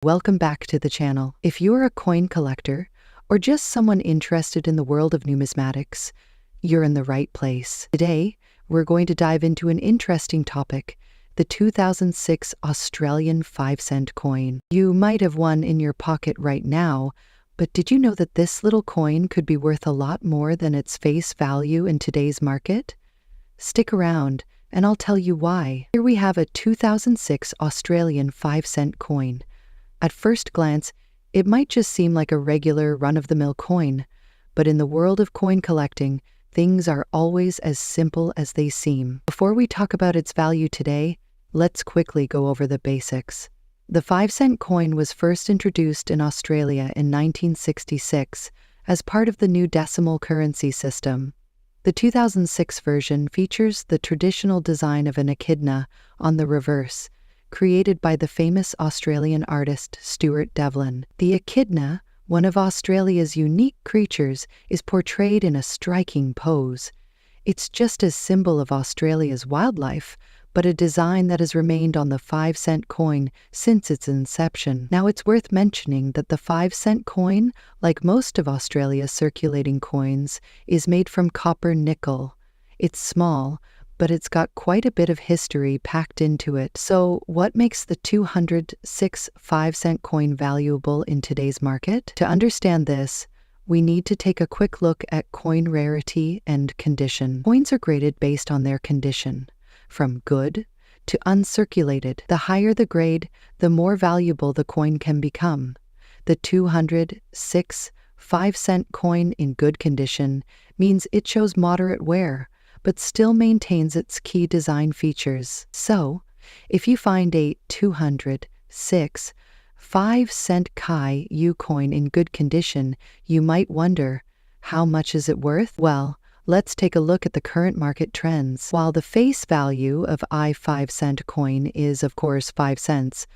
Welcome back to the channel. If you're a coin collector or just someone interested in the world of numismatics, you're in the right place. Today, we're going to dive into an interesting topic, the 2006 Australian 5-cent coin. You might have one in your pocket right now, but did you know that this little coin could be worth a lot more than its face value in today's market? Stick around, and I'll tell you why. Here we have a 2006 Australian 5-cent coin. At first glance, it might just seem like a regular run-of-the-mill coin, but in the world of coin collecting, things are always as simple as they seem. Before we talk about its value today, let's quickly go over the basics. The 5-cent coin was first introduced in Australia in 1966 as part of the new decimal currency system. The 2006 version features the traditional design of an echidna on the reverse, created by the famous Australian artist Stuart Devlin. The echidna, one of Australia's unique creatures, is portrayed in a striking pose. It's just a symbol of Australia's wildlife, but a design that has remained on the 5-cent coin since its inception. Now, it's worth mentioning that the 5-cent coin, like most of Australia's circulating coins, is made from copper nickel. It's small, but it's got quite a bit of history packed into it. So what makes the 2006 5-cent coin valuable in today's market? To understand this, we need to take a quick look at coin rarity and condition. Coins are graded based on their condition, from good to uncirculated. The higher the grade, the more valuable the coin can become. The 2006 5-cent coin in good condition means it shows moderate wear, but still maintains its key design features. So, if you find a 2006 5-cent Kai U coin in good condition, you might wonder, how much is it worth? Well, let's take a look at the current market trends. While the face value of a 5-cent coin is, of course, 5 cents,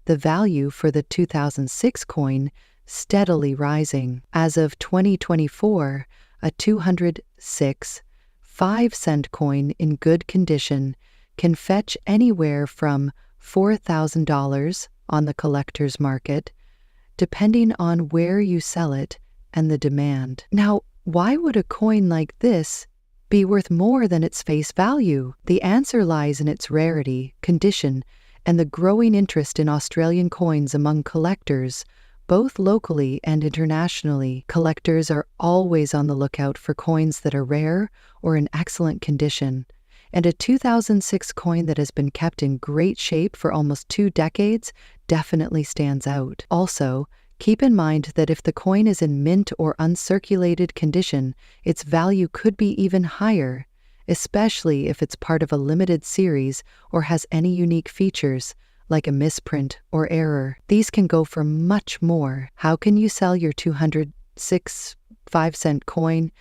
the value for the 2006 coin steadily rising. As of 2024, a 2006 5-cent coin in good condition can fetch anywhere from $4,000 on the collector's market, depending on where you sell it and the demand. Now, why would a coin like this be worth more than its face value? The answer lies in its rarity, condition, and the growing interest in Australian coins among collectors, both locally and internationally. Collectors are always on the lookout for coins that are rare or in excellent condition, and a 2006 coin that has been kept in great shape for almost 2 decades definitely stands out. Also, keep in mind that if the coin is in mint or uncirculated condition, its value could be even higher, especially if it's part of a limited series or has any unique features, like a misprint or error. These can go for much more. How can you sell your 2006 5-cent coin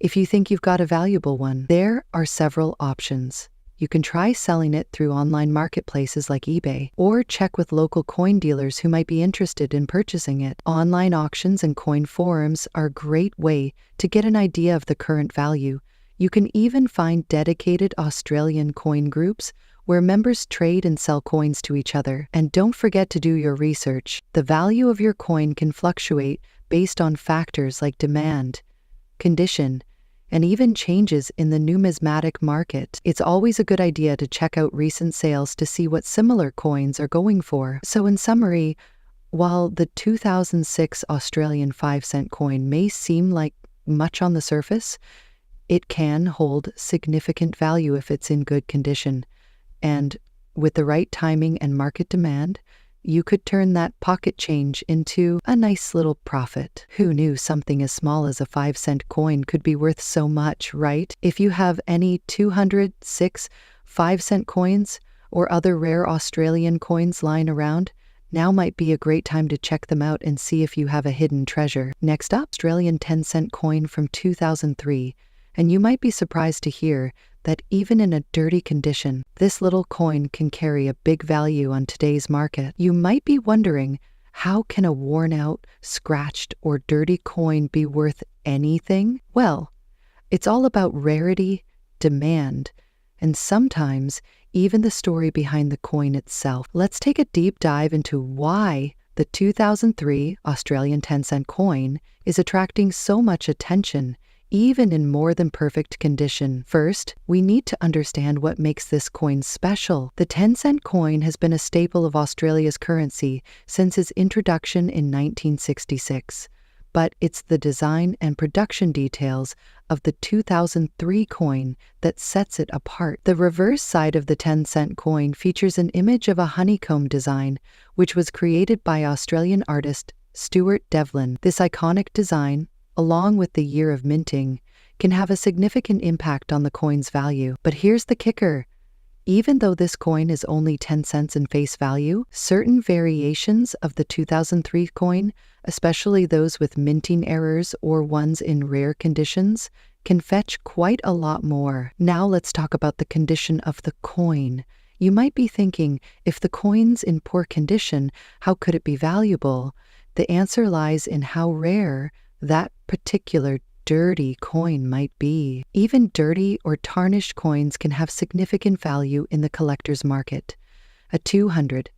if you think you've got a valuable one? There are several options. You can try selling it through online marketplaces like eBay, or check with local coin dealers who might be interested in purchasing it. Online auctions and coin forums are a great way to get an idea of the current value. You can even find dedicated Australian coin groups where members trade and sell coins to each other. And don't forget to do your research. The value of your coin can fluctuate based on factors like demand, condition, and even changes in the numismatic market. It's always a good idea to check out recent sales to see what similar coins are going for. So in summary, while the 2006 Australian 5-cent coin may seem like much on the surface, it can hold significant value if it's in good condition. And with the right timing and market demand, you could turn that pocket change into a nice little profit. Who knew something as small as a 5-cent coin could be worth so much, right? If you have any 2006 5-cent coins or other rare Australian coins lying around, now might be a great time to check them out and see if you have a hidden treasure. Next up, Australian 10-cent coin from 2003. And you might be surprised to hear that even in a dirty condition, this little coin can carry a big value on today's market. You might be wondering, how can a worn-out, scratched, or dirty coin be worth anything? Well, it's all about rarity, demand, and sometimes even the story behind the coin itself. Let's take a deep dive into why the 2003 Australian 10-cent coin is attracting so much attention, even in more than perfect condition. First, we need to understand what makes this coin special. The 10-cent coin has been a staple of Australia's currency since its introduction in 1966. But it's the design and production details of the 2003 coin that sets it apart. The reverse side of the 10-cent coin features an image of a honeycomb design, which was created by Australian artist Stuart Devlin. This iconic design, along with the year of minting, can have a significant impact on the coin's value. But here's the kicker. Even though this coin is only 10 cents in face value, certain variations of the 2003 coin, especially those with minting errors or ones in rare conditions, can fetch quite a lot more. Now let's talk about the condition of the coin. You might be thinking, if the coin's in poor condition, how could it be valuable? The answer lies in how rare that particular dirty coin might be. Even dirty or tarnished coins can have significant value in the collector's market. A 0-cent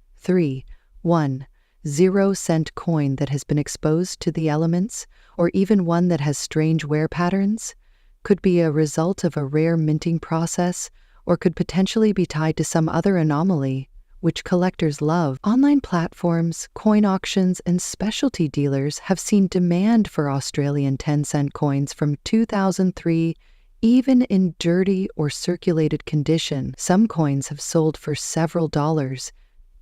coin that has been exposed to the elements, or even one that has strange wear patterns, could be a result of a rare minting process, or could potentially be tied to some other anomaly, which collectors love. Online platforms, coin auctions, and specialty dealers have seen demand for Australian 10-cent coins from 2003, even in dirty or circulated condition. Some coins have sold for several dollars,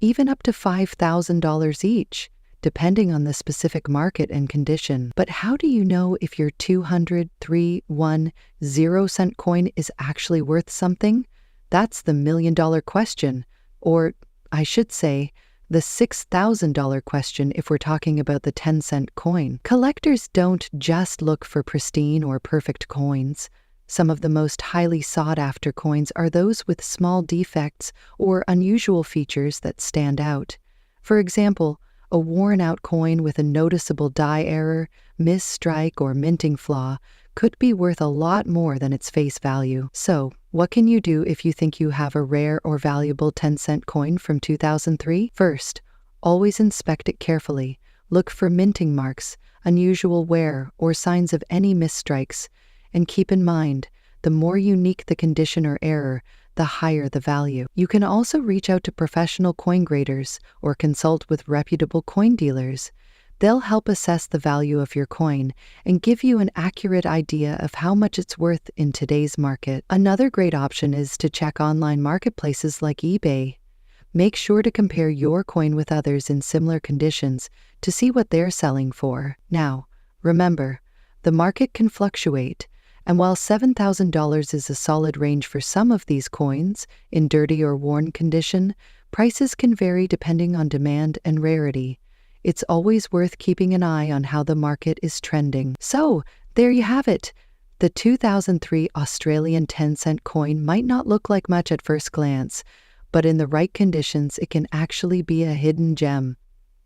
even up to $5,000 each, depending on the specific market and condition. But how do you know if your 0-cent coin is actually worth something? That's the million-dollar question. Or, I should say, the $6,000 question if we're talking about the 10-cent coin. Collectors don't just look for pristine or perfect coins. Some of the most highly sought-after coins are those with small defects or unusual features that stand out. For example, a worn-out coin with a noticeable die error, misstrike, or minting flaw could be worth a lot more than its face value. So, what can you do if you think you have a rare or valuable 10-cent coin from 2003? First, always inspect it carefully. Look for minting marks, unusual wear, or signs of any misstrikes. And keep in mind, the more unique the condition or error, the higher the value. You can also reach out to professional coin graders or consult with reputable coin dealers. They'll help assess the value of your coin and give you an accurate idea of how much it's worth in today's market. Another great option is to check online marketplaces like eBay. Make sure to compare your coin with others in similar conditions to see what they're selling for. Now, remember, the market can fluctuate, and while $7,000 is a solid range for some of these coins in dirty or worn condition, prices can vary depending on demand and rarity. It's always worth keeping an eye on how the market is trending. So, there you have it. The 2003 Australian 10-cent coin might not look like much at first glance, but in the right conditions, it can actually be a hidden gem.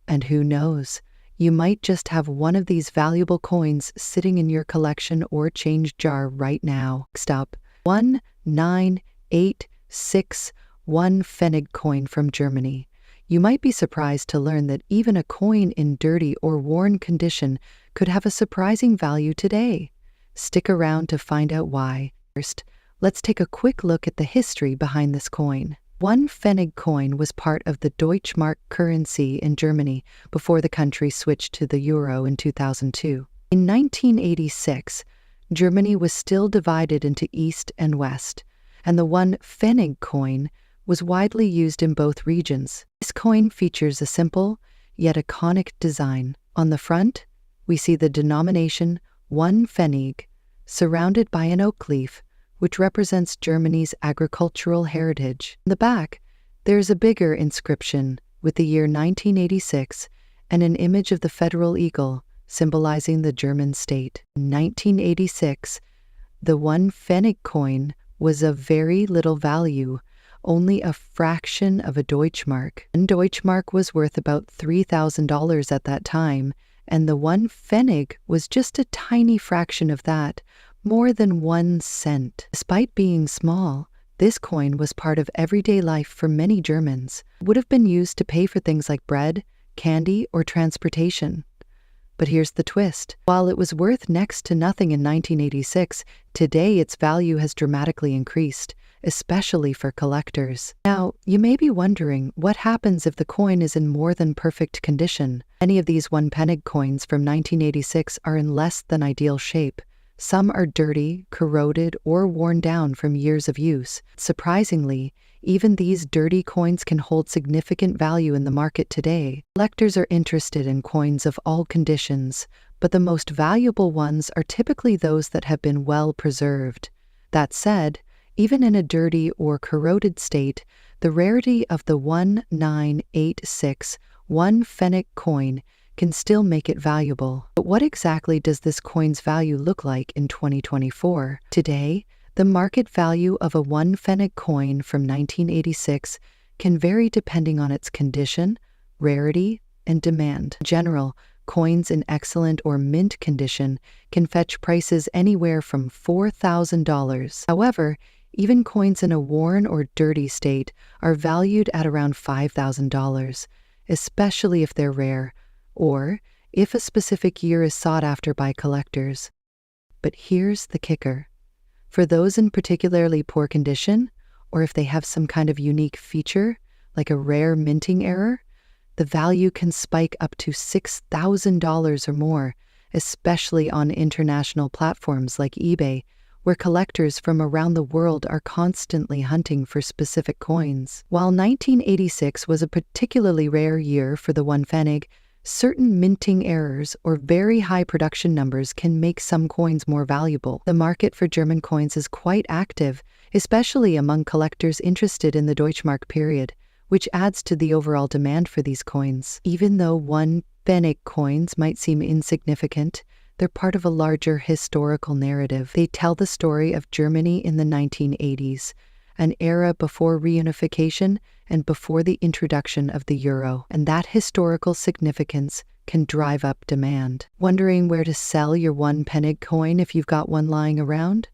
And who knows, you might just have one of these valuable coins sitting in your collection or change jar right now. Next up, 19861 Pfennig coin from Germany. You might be surprised to learn that even a coin in dirty or worn condition could have a surprising value today. Stick around to find out why. First, let's take a quick look at the history behind this coin. One Pfennig coin was part of the Deutschmark currency in Germany before the country switched to the euro in 2002. In 1986, Germany was still divided into East and West, and the one Pfennig coin was widely used in both regions. This coin features a simple, yet iconic design. On the front, we see the denomination 1 Pfennig, surrounded by an oak leaf, which represents Germany's agricultural heritage. On the back, there is a bigger inscription with the year 1986 and an image of the federal eagle, symbolizing the German state. In 1986, the 1 Pfennig coin was of very little value, only a fraction of a Deutschmark. One Deutschmark was worth about $3,000 at that time, and the 1 Pfennig was just a tiny fraction of that, more than 1 cent. Despite being small, this coin was part of everyday life for many Germans. It would have been used to pay for things like bread, candy, or transportation. But here's the twist. While it was worth next to nothing in 1986, today its value has dramatically increased, especially for collectors. Now, you may be wondering, what happens if the coin is in more than perfect condition? Many of these one-penny coins from 1986 are in less than ideal shape. Some are dirty, corroded, or worn down from years of use. Surprisingly, even these dirty coins can hold significant value in the market today. Collectors are interested in coins of all conditions, but the most valuable ones are typically those that have been well preserved. That said, even in a dirty or corroded state, the rarity of the 1986 one-penny coin can still make it valuable. But what exactly does this coin's value look like in 2024? Today, the market value of a one-penny coin from 1986 can vary depending on its condition, rarity, and demand. In general, coins in excellent or mint condition can fetch prices anywhere from $4,000. However, even coins in a worn or dirty state are valued at around $5,000, especially if they're rare, or if a specific year is sought after by collectors. But here's the kicker. For those in particularly poor condition, or if they have some kind of unique feature, like a rare minting error, the value can spike up to $6,000 or more, especially on international platforms like eBay, where collectors from around the world are constantly hunting for specific coins. While 1986 was a particularly rare year for the one-penny, certain minting errors or very high production numbers can make some coins more valuable. The market for German coins is quite active, especially among collectors interested in the Deutschmark period, which adds to the overall demand for these coins. Even though one-penny coins might seem insignificant, they're part of a larger historical narrative. They tell the story of Germany in the 1980s, an era before reunification and before the introduction of the euro, and that historical significance can drive up demand. Wondering where to sell your one-penny coin if you've got one lying around?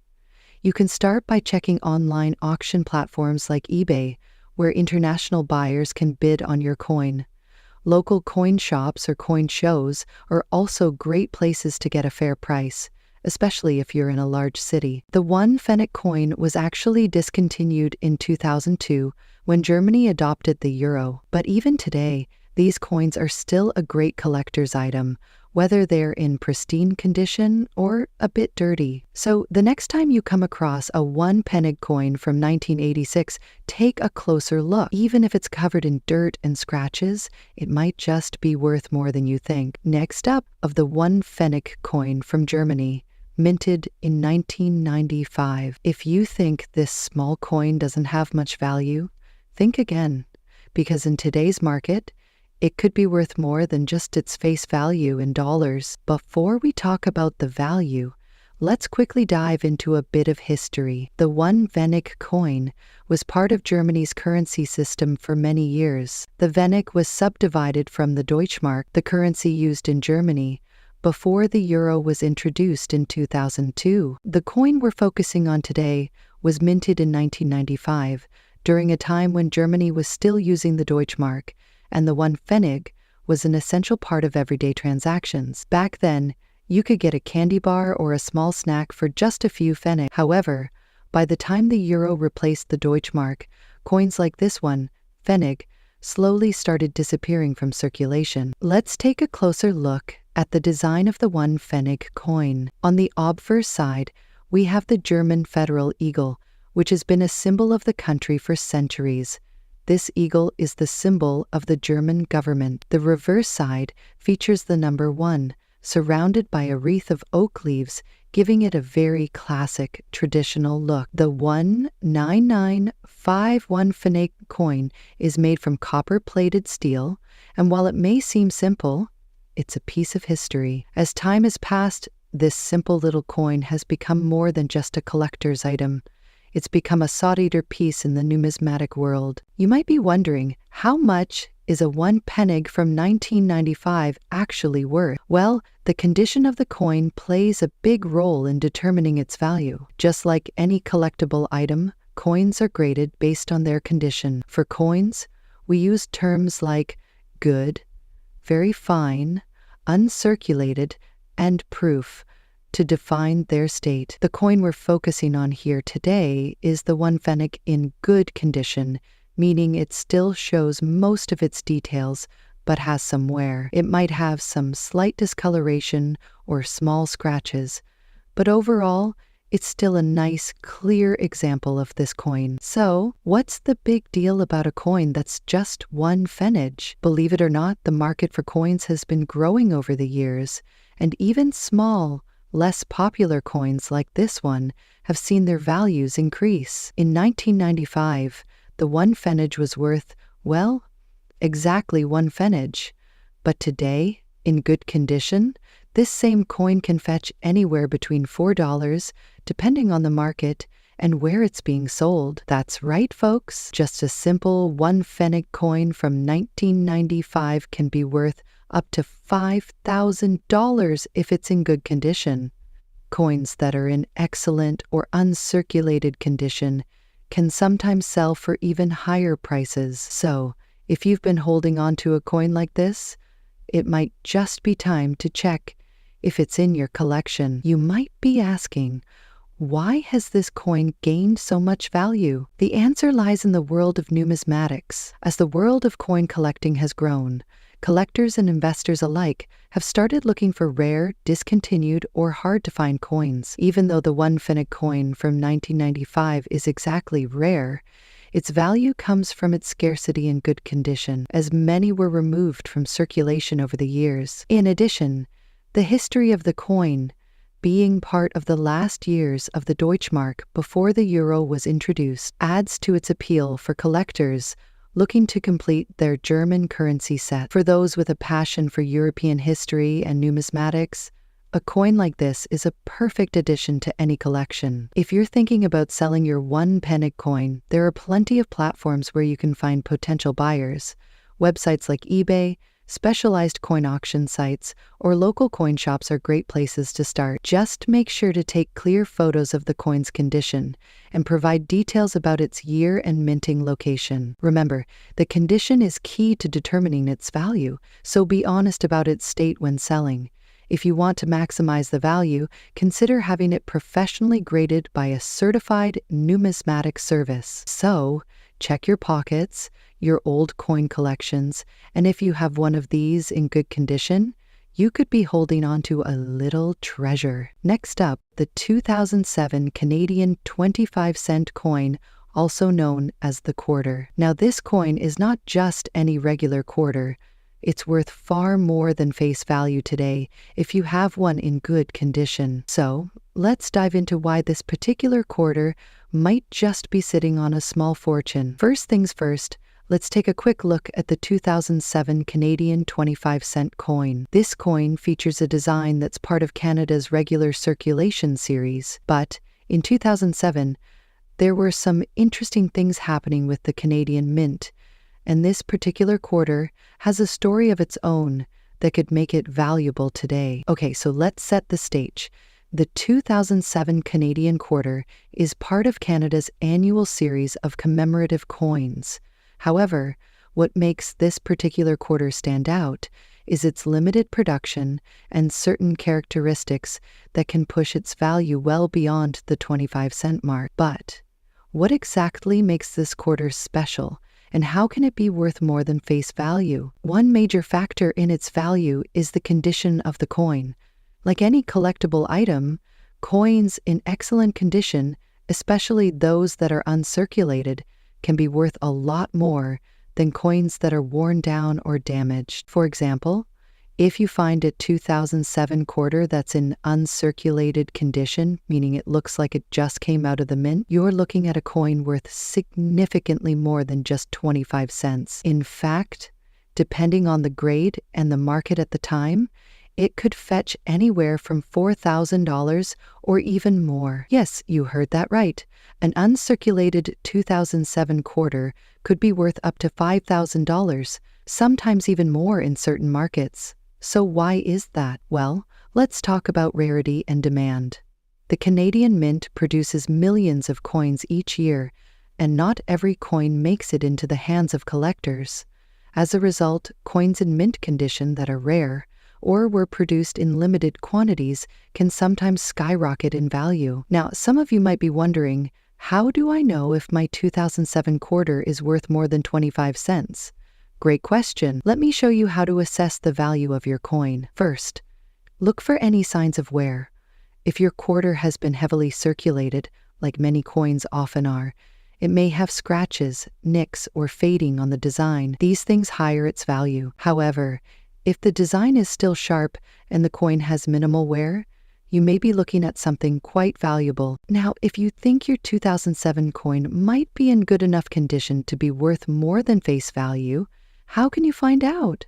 You can start by checking online auction platforms like eBay, where international buyers can bid on your coin. Local coin shops or coin shows are also great places to get a fair price, especially if you're in a large city. The one-penny coin was actually discontinued in 2002 when Germany adopted the euro. But even today, these coins are still a great collector's item, whether they're in pristine condition or a bit dirty. So the next time you come across a one-penny coin from 1986, take a closer look. Even if it's covered in dirt and scratches, it might just be worth more than you think. Next up, of the one-penny coin from Germany, minted in 1995. If you think this small coin doesn't have much value, think again, because in today's market, it could be worth more than just its face value in dollars. Before we talk about the value, let's quickly dive into a bit of history. The one-penny coin was part of Germany's currency system for many years. The Pfennig was subdivided from the Deutschmark, the currency used in Germany, before the euro was introduced in 2002. The coin we're focusing on today was minted in 1995, during a time when Germany was still using the Deutschmark, and the one-penny was an essential part of everyday transactions. Back then, you could get a candy bar or a small snack for just a few Pfennig. However, by the time the euro replaced the Deutschmark, coins like this one, Pfennig, slowly started disappearing from circulation. Let's take a closer look at the design of the one-penny coin. On the obverse side, we have the German federal eagle, which has been a symbol of the country for centuries. This eagle is the symbol of the German government. The reverse side features the number 1, surrounded by a wreath of oak leaves, giving it a very classic, traditional look. The 1995 penny coin is made from copper-plated steel, and while it may seem simple, it's a piece of history. As time has passed, this simple little coin has become more than just a collector's item. It's become a sought-after piece in the numismatic world. You might be wondering, how much is a one-penny from 1995 actually worth? Well, the condition of the coin plays a big role in determining its value. Just like any collectible item, coins are graded based on their condition. For coins, we use terms like good, very fine, uncirculated, and proof to define their state. The coin we're focusing on here today is the 1 pfennig in good condition, meaning it still shows most of its details but has some wear. It might have some slight discoloration or small scratches, but overall, it's still a nice, clear example of this coin. So, what's the big deal about a coin that's just 1 pfennig? Believe it or not, the market for coins has been growing over the years, and even small, less popular coins like this one have seen their values increase. In 1995, the 1 pfennig was worth, well, exactly 1 pfennig. But today, in good condition, this same coin can fetch anywhere between $4, depending on the market and where it's being sold. That's right, folks. Just a simple 1 pfennig coin from 1995 can be worth up to $5,000 if it's in good condition. Coins that are in excellent or uncirculated condition can sometimes sell for even higher prices. So, if you've been holding on to a coin like this, it might just be time to check if it's in your collection. You might be asking, why has this coin gained so much value? The answer lies in the world of numismatics. As the world of coin collecting has grown, collectors and investors alike have started looking for rare, discontinued, or hard-to-find coins. Even though the 1 pfennig coin from 1995 is exactly rare, its value comes from its scarcity and good condition, as many were removed from circulation over the years. In addition, the history of the coin, being part of the last years of the Deutschmark before the euro was introduced, adds to its appeal for collectors looking to complete their German currency set. For those with a passion for European history and numismatics, a coin like this is a perfect addition to any collection. If you're thinking about selling your 1 pfennig coin, there are plenty of platforms where you can find potential buyers. Websites like eBay, specialized coin auction sites, or local coin shops are great places to start. Just make sure to take clear photos of the coin's condition and provide details about its year and minting location. Remember, the condition is key to determining its value, so be honest about its state when selling. If you want to maximize the value, consider having it professionally graded by a certified numismatic service. So, check your pockets, your old coin collections, and if you have one of these in good condition, you could be holding on to a little treasure. Next up, the 2007 Canadian 25-cent coin, also known as the quarter. Now, this coin is not just any regular quarter. It's worth far more than face value today if you have one in good condition. So, let's dive into why this particular quarter might just be sitting on a small fortune. First things first, let's take a quick look at the 2007 Canadian 25-cent coin. This coin features a design that's part of Canada's regular circulation series, but in 2007, there were some interesting things happening with the Canadian Mint, and this particular quarter has a story of its own that could make it valuable today. Okay, so let's set the stage. The 2007 Canadian quarter is part of Canada's annual series of commemorative coins. However, what makes this particular quarter stand out is its limited production and certain characteristics that can push its value well beyond the 25-cent mark. But what exactly makes this quarter special? And how can it be worth more than face value? One major factor in its value is the condition of the coin. Like any collectible item, coins in excellent condition, especially those that are uncirculated, can be worth a lot more than coins that are worn down or damaged. For example, if you find a 2007 quarter that's in uncirculated condition, meaning it looks like it just came out of the mint, you're looking at a coin worth significantly more than just 25 cents. In fact, depending on the grade and the market at the time, it could fetch anywhere from $4,000 or even more. Yes, you heard that right. An uncirculated 2007 quarter could be worth up to $5,000, sometimes even more in certain markets. So why is that? Well, let's talk about rarity and demand. The Canadian Mint produces millions of coins each year, and not every coin makes it into the hands of collectors. As a result, coins in mint condition that are rare or were produced in limited quantities can sometimes skyrocket in value. Now, some of you might be wondering, how do I know if my 2007 quarter is worth more than 25 cents? Great question. Let me show you how to assess the value of your coin. First, look for any signs of wear. If your quarter has been heavily circulated, like many coins often are, it may have scratches, nicks, or fading on the design. These things higher its value. However, if the design is still sharp and the coin has minimal wear, you may be looking at something quite valuable. Now, if you think your 2007 coin might be in good enough condition to be worth more than face value, how can you find out?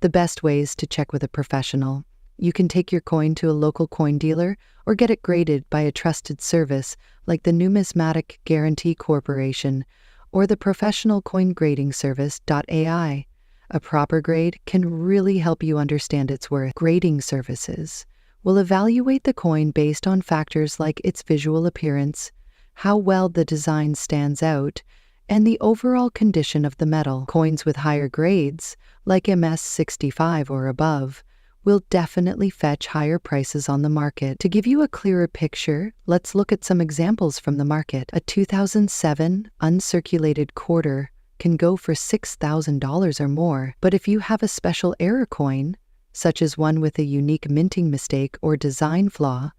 The best way is to check with a professional. You can take your coin to a local coin dealer or get it graded by a trusted service like the Numismatic Guarantee Corporation or the professional coin grading service .ai. A proper grade can really help you understand its worth. Grading services will evaluate the coin based on factors like its visual appearance, how well the design stands out, and the overall condition of the metal. Coins with higher grades, like MS 65 or above, will definitely fetch higher prices on the market. To give you a clearer picture, let's look at some examples from the market. A 2007 uncirculated quarter can go for $6,000 or more, but if you have a special error coin, such as one with a unique minting mistake or design flaw,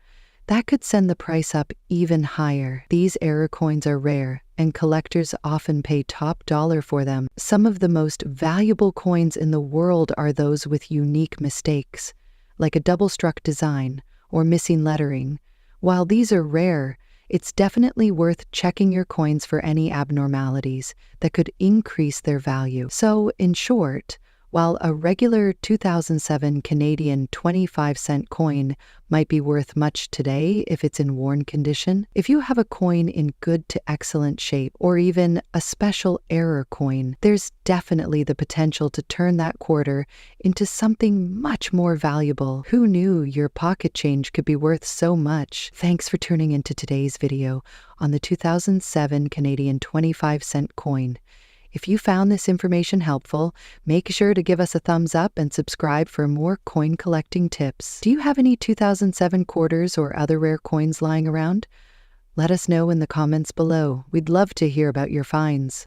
that could send the price up even higher. These error coins are rare, and collectors often pay top dollar for them. Some of the most valuable coins in the world are those with unique mistakes, like a double-struck design or missing lettering. While these are rare, it's definitely worth checking your coins for any abnormalities that could increase their value. So, in short, while a regular 2007 Canadian 25-cent coin might be worth much today if it's in worn condition, if you have a coin in good to excellent shape or even a special error coin, there's definitely the potential to turn that quarter into something much more valuable. Who knew your pocket change could be worth so much? Thanks for tuning into today's video on the 2007 Canadian 25-cent coin. If you found this information helpful, make sure to give us a thumbs up and subscribe for more coin collecting tips. Do you have any 2007 quarters or other rare coins lying around? Let us know in the comments below. We'd love to hear about your finds.